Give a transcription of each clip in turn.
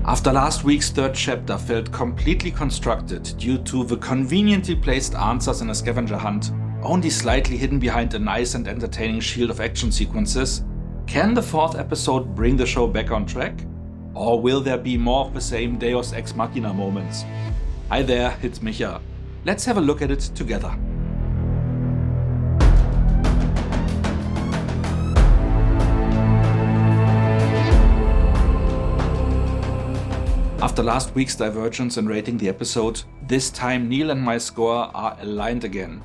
After last week's third chapter felt completely constructed due to the conveniently placed answers in a scavenger hunt, only slightly hidden behind a nice and entertaining shield of action sequences, can the fourth episode bring the show back on track? Or will there be more of the same Deus Ex Machina moments? Hi there, it's Micha. Let's have a look at it together. After last week's divergence in rating the episode, this time Neal and my score are aligned again.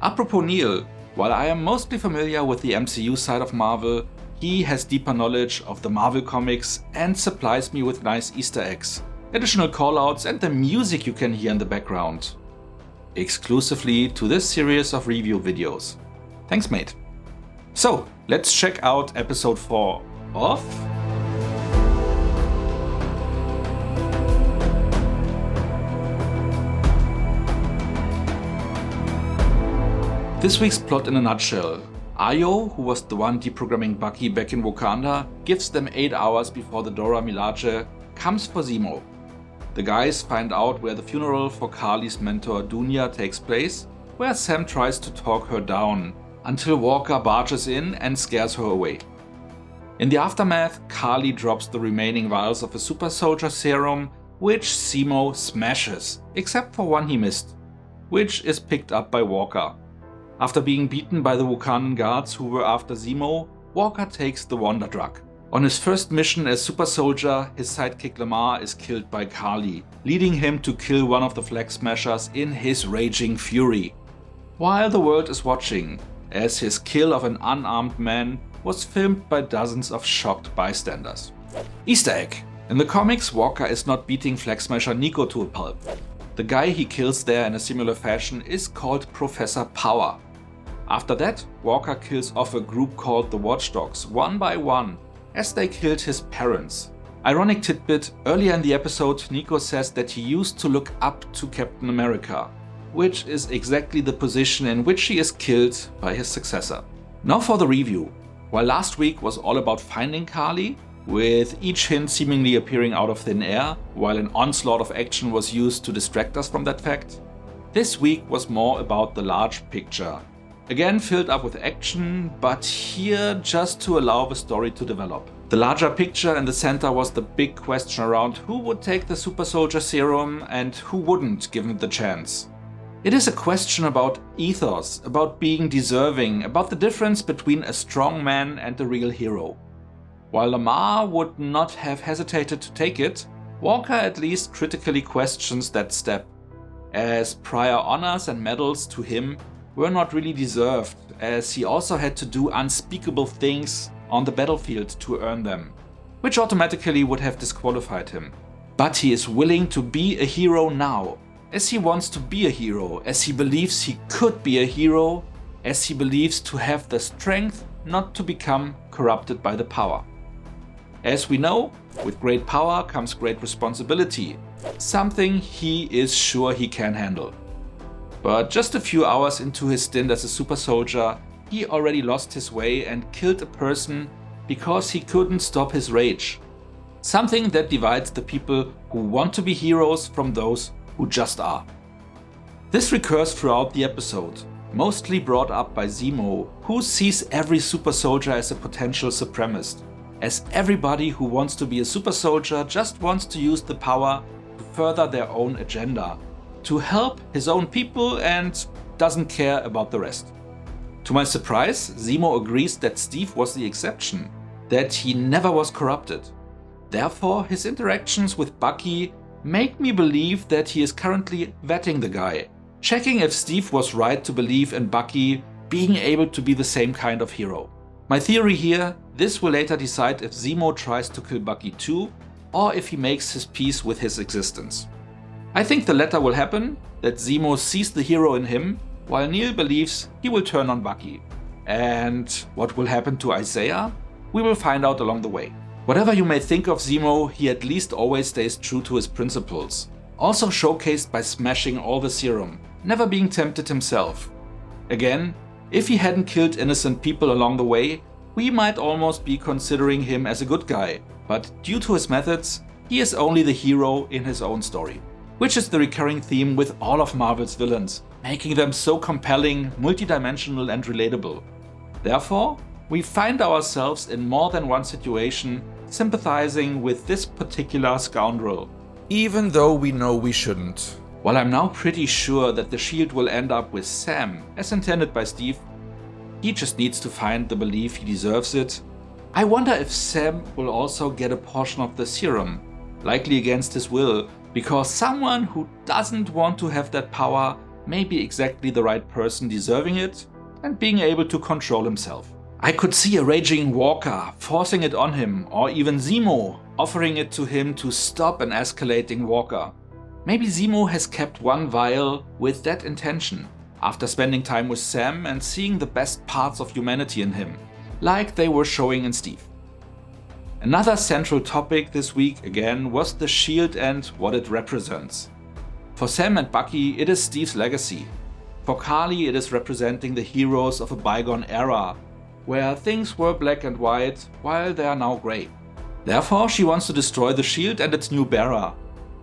Apropos Neal, while I am mostly familiar with the MCU side of Marvel, he has deeper knowledge of the Marvel comics and supplies me with nice Easter eggs, additional callouts and the music you can hear in the background. Exclusively to this series of review videos. Thanks mate. So, let's check out episode 4 of... This week's plot in a nutshell. Ayo, who was the one deprogramming Bucky back in Wakanda, gives them 8 hours before the Dora Milaje comes for Zemo. The guys find out where the funeral for Kali's mentor Dunya takes place, where Sam tries to talk her down, until Walker barges in and scares her away. In the aftermath, Kali drops the remaining vials of a super soldier serum, which Zemo smashes, except for one he missed, which is picked up by Walker. After being beaten by the Wakandan guards who were after Zemo, Walker takes the Wonder Drug. On his first mission as super soldier, his sidekick Lamar is killed by Kali, leading him to kill one of the Flag Smashers in his raging fury. While the world is watching, as his kill of an unarmed man was filmed by dozens of shocked bystanders. Easter egg! In the comics, Walker is not beating Flag Smasher Nico to a pulp. The guy he kills there in a similar fashion is called Professor Power. After that, Walker kills off a group called the Watchdogs one by one, as they killed his parents. Ironic tidbit, earlier in the episode Nico says that he used to look up to Captain America, which is exactly the position in which he is killed by his successor. Now for the review. While last week was all about finding Kali, with each hint seemingly appearing out of thin air, while an onslaught of action was used to distract us from that fact, this week was more about the large picture. Again filled up with action, but here just to allow the story to develop. The larger picture in the center was the big question around who would take the super soldier serum and who wouldn't given the chance. It is a question about ethos, about being deserving, about the difference between a strong man and a real hero. While Lamar would not have hesitated to take it, Walker at least critically questions that step, as prior honors and medals to him were not really deserved, as he also had to do unspeakable things on the battlefield to earn them, which automatically would have disqualified him. But he is willing to be a hero now, as he wants to be a hero, as he believes he could be a hero, as he believes to have the strength not to become corrupted by the power. As we know, with great power comes great responsibility, something he is sure he can handle. But just a few hours into his stint as a super soldier, he already lost his way and killed a person because he couldn't stop his rage. Something that divides the people who want to be heroes from those who just are. This recurs throughout the episode, mostly brought up by Zemo, who sees every super soldier as a potential supremacist, as everybody who wants to be a super soldier just wants to use the power to further their own agenda, to help his own people and doesn't care about the rest. To my surprise, Zemo agrees that Steve was the exception, that he never was corrupted. Therefore, his interactions with Bucky make me believe that he is currently vetting the guy, checking if Steve was right to believe in Bucky being able to be the same kind of hero. My theory here, this will later decide if Zemo tries to kill Bucky too, or if he makes his peace with his existence. I think the latter will happen, that Zemo sees the hero in him, while Neal believes he will turn on Bucky. And what will happen to Isaiah? We will find out along the way. Whatever you may think of Zemo, he at least always stays true to his principles. Also showcased by smashing all the serum, never being tempted himself. Again, if he hadn't killed innocent people along the way, we might almost be considering him as a good guy, but due to his methods, He is only the hero in his own story, which is the recurring theme with all of Marvel's villains, making them so compelling, multidimensional and relatable. Therefore, we find ourselves in more than one situation sympathizing with this particular scoundrel, even though we know we shouldn't. While I'm now pretty sure that the shield will end up with Sam, as intended by Steve, he just needs to find the belief he deserves it. I wonder if Sam will also get a portion of the serum, likely against his will, because someone who doesn't want to have that power may be exactly the right person deserving it and being able to control himself. I could see a raging Walker forcing it on him, or even Zemo offering it to him to stop an escalating Walker. Maybe Zemo has kept one vial with that intention, after spending time with Sam and seeing the best parts of humanity in him, like they were showing in Steve. Another central topic this week again was the shield and what it represents. For Sam and Bucky, it is Steve's legacy. For Kari, it is representing the heroes of a bygone era, where things were black and white while they are now grey. Therefore, she wants to destroy the shield and its new bearer.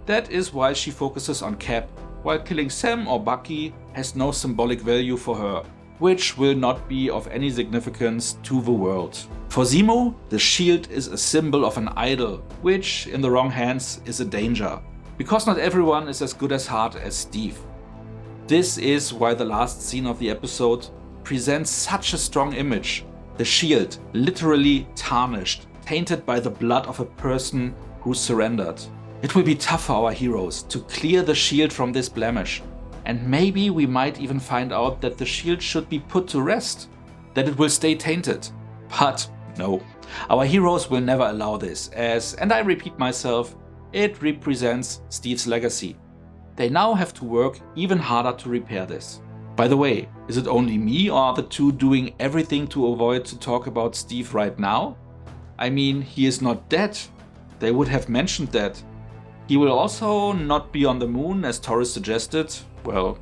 That is why she focuses on Cap, while killing Sam or Bucky has no symbolic value for her, which will not be of any significance to the world. For Zemo, the shield is a symbol of an idol, which in the wrong hands is a danger, because not everyone is as good as hard as Steve. This is why the last scene of the episode presents such a strong image. The shield, literally tarnished, tainted by the blood of a person who surrendered. It will be tough for our heroes to clear the shield from this blemish, and maybe we might even find out that the shield should be put to rest, that it will stay tainted. But no, our heroes will never allow this, as, and I repeat myself, it represents Steve's legacy. They now have to work even harder to repair this. By the way, is it only me, or are the two doing everything to avoid to talk about Steve right now? I mean, he is not dead. They would have mentioned that. He will also not be on the moon, as Torres suggested. Well,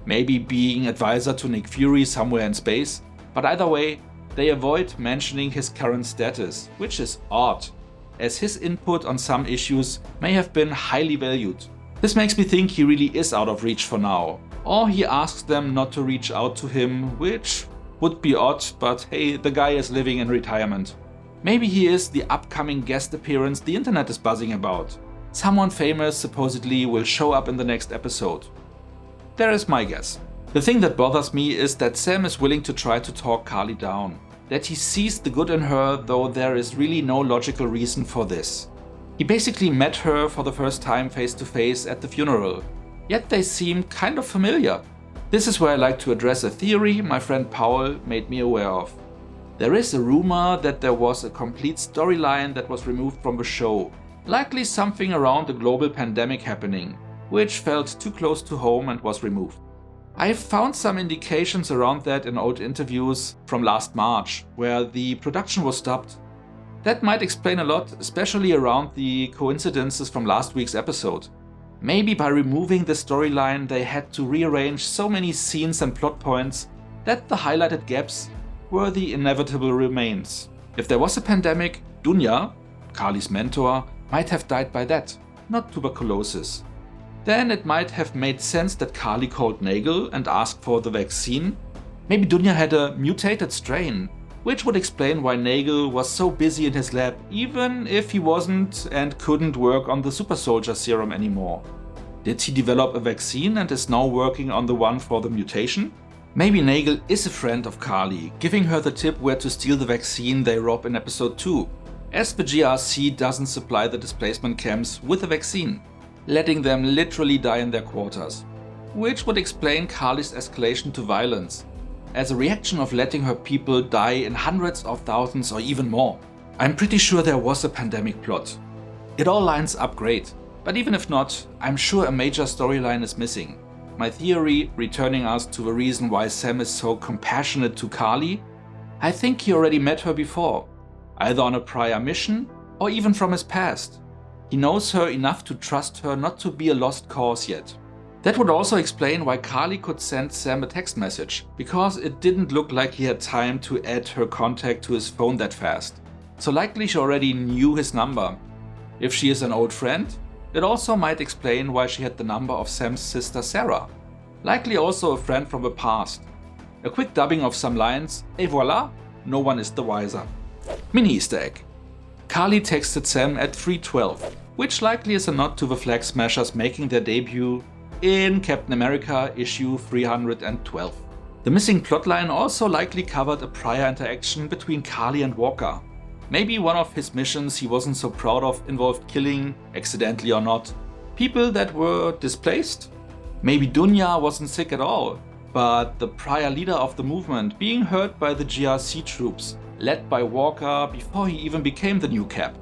maybe being advisor to Nick Fury somewhere in space. But either way, they avoid mentioning his current status, which is odd, as his input on some issues may have been highly valued. This makes me think he really is out of reach for now. Or he asks them not to reach out to him, which would be odd, but hey, the guy is living in retirement. Maybe he is the upcoming guest appearance the internet is buzzing about. Someone famous supposedly will show up in the next episode. There is my guess. The thing that bothers me is that Sam is willing to try to talk Kari down. That he sees the good in her, though there is really no logical reason for this. He basically met her for the first time face to face at the funeral. Yet they seem kind of familiar. This is where I like to address a theory my friend Paul made me aware of. There is a rumor that there was a complete storyline that was removed from the show, likely something around a global pandemic happening, which felt too close to home and was removed. I found some indications around that in old interviews from last March, where the production was stopped. That might explain a lot, especially around the coincidences from last week's episode. Maybe by removing the storyline they had to rearrange so many scenes and plot points that the highlighted gaps were the inevitable remains. If there was a pandemic, Dunya, Kali's mentor, might have died by that, not tuberculosis. Then it might have made sense that Kali called Nagel and asked for the vaccine. Maybe Dunya had a mutated strain, which would explain why Nagel was so busy in his lab, even if he wasn't and couldn't work on the super soldier serum anymore. Did he develop a vaccine and is now working on the one for the mutation? Maybe Nagel is a friend of Kali, giving her the tip where to steal the vaccine they rob in episode 2, as the GRC doesn't supply the displacement camps with a vaccine, letting them literally die in their quarters. Which would explain Kali's escalation to violence, as a reaction of letting her people die in hundreds of thousands or even more. I'm pretty sure there was a pandemic plot. It all lines up great, but even if not, I'm sure a major storyline is missing. My theory returning us to the reason why Sam is so compassionate to Kali. I think he already met her before, either on a prior mission or even from his past. He knows her enough to trust her not to be a lost cause yet. That would also explain why Kali could send Sam a text message, because it didn't look like he had time to add her contact to his phone that fast. So likely she already knew his number. If she is an old friend, it also might explain why she had the number of Sam's sister Sarah. Likely also a friend from the past. A quick dubbing of some lines, et voila, no one is the wiser. Mini Easter egg. Kari texted Sam at 3:12, which likely is a nod to the Flag Smashers making their debut in Captain America issue 312. The missing plotline also likely covered a prior interaction between Kari and Walker. Maybe one of his missions he wasn't so proud of involved killing, accidentally or not, people that were displaced? Maybe Dunya wasn't sick at all, but the prior leader of the movement being hurt by the GRC troops, led by Walker before he even became the new Cap.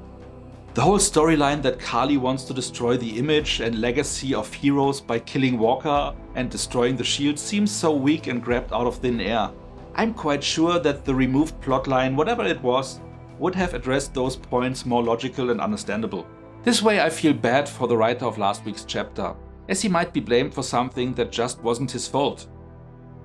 The whole storyline that Kari wants to destroy the image and legacy of heroes by killing Walker and destroying the shield seems so weak and grabbed out of thin air. I'm quite sure that the removed plotline, whatever it was, would have addressed those points more logical and understandable. This way I feel bad for the writer of last week's chapter, as he might be blamed for something that just wasn't his fault.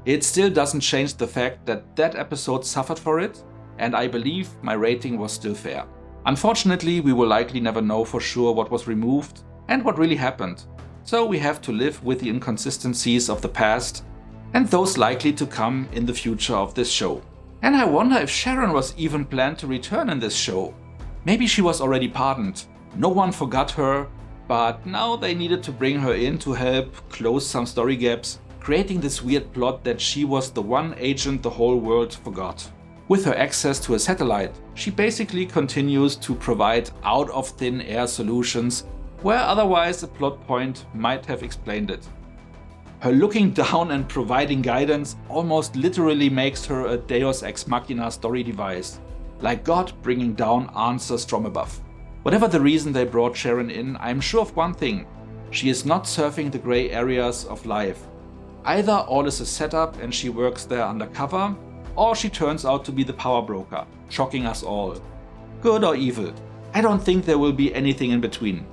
It still doesn't change the fact that that episode suffered for it, and I believe my rating was still fair. Unfortunately, we will likely never know for sure what was removed and what really happened, so we have to live with the inconsistencies of the past and those likely to come in the future of this show. And I wonder if Sharon was even planned to return in this show. Maybe she was already pardoned, no one forgot her, but now they needed to bring her in to help close some story gaps, creating this weird plot that she was the one agent the whole world forgot. With her access to a satellite, she basically continues to provide out of thin air solutions where otherwise a plot point might have explained it. Her looking down and providing guidance almost literally makes her a Deus Ex Machina story device, like God bringing down answers from above. Whatever the reason they brought Sharon in, I'm sure of one thing: she is not surfing the grey areas of life. Either all is a setup and she works there undercover, or she turns out to be the power broker, shocking us all. Good or evil, I don't think there will be anything in between.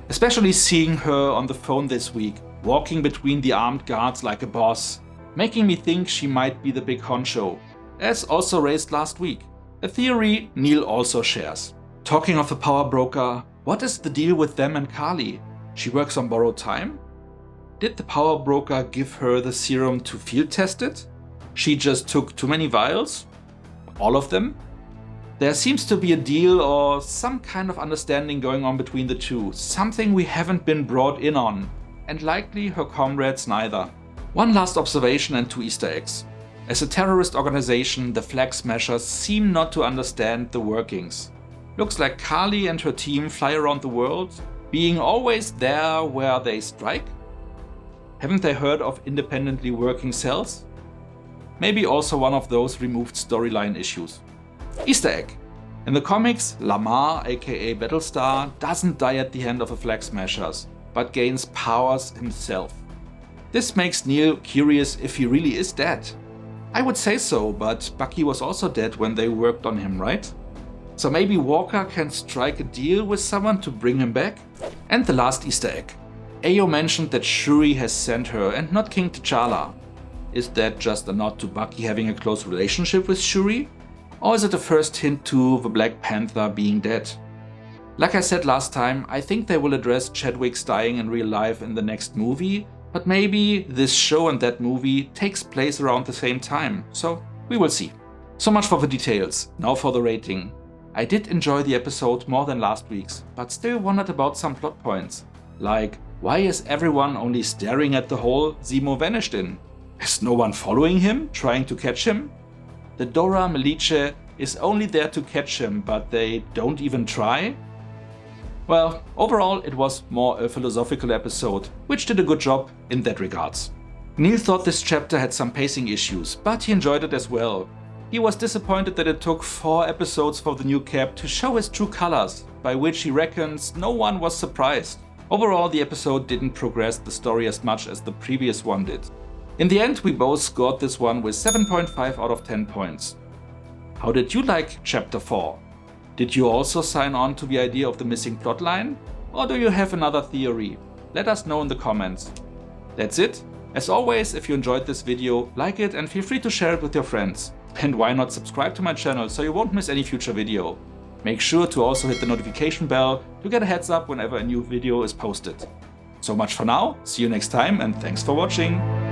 Especially seeing her on the phone this week, walking between the armed guards like a boss, making me think she might be the big honcho, as also raised last week. A theory Neal also shares. Talking of the power broker, what is the deal with them and Kari? She works on borrowed time? Did the power broker give her the serum to field test it? She just took too many vials? All of them? There seems to be a deal or some kind of understanding going on between the two, something we haven't been brought in on, and likely her comrades neither. One last observation and 2 Easter eggs. As a terrorist organization, the Flag Smashers seem not to understand the workings. Looks like Kari and her team fly around the world, being always there where they strike? Haven't they heard of independently working cells? Maybe also one of those removed storyline issues. Easter egg. In the comics, Lamar, aka Battlestar, doesn't die at the hand of the Flag Smashers, but gains powers himself. This makes Neal curious if he really is dead. I would say so, but Bucky was also dead when they worked on him, right? So maybe Walker can strike a deal with someone to bring him back? And the last Easter egg. Ayo mentioned that Shuri has sent her and not King T'Challa. Is that just a nod to Bucky having a close relationship with Shuri? Or is it a first hint to the Black Panther being dead? Like I said last time, I think they will address Chadwick's dying in real life in the next movie, but maybe this show and that movie takes place around the same time, so we will see. So much for the details, now for the rating. I did enjoy the episode more than last week's, but still wondered about some plot points. Like, why is everyone only staring at the hole Zemo vanished in? Is no one following him, trying to catch him? The Dora Milaje is only there to catch him, but they don't even try? Well, overall it was more a philosophical episode, which did a good job in that regards. Neal thought this chapter had some pacing issues, but he enjoyed it as well. He was disappointed that it took 4 episodes for the new Cap to show his true colors, by which he reckons no one was surprised. Overall, the episode didn't progress the story as much as the previous one did. In the end, we both scored this one with 7.5 out of 10 points. How did you like Chapter 4? Did you also sign on to the idea of the missing plotline? Or do you have another theory? Let us know in the comments. That's it. As always, if you enjoyed this video, like it and feel free to share it with your friends. And why not subscribe to my channel so you won't miss any future video. Make sure to also hit the notification bell to get a heads up whenever a new video is posted. So much for now, see you next time and thanks for watching!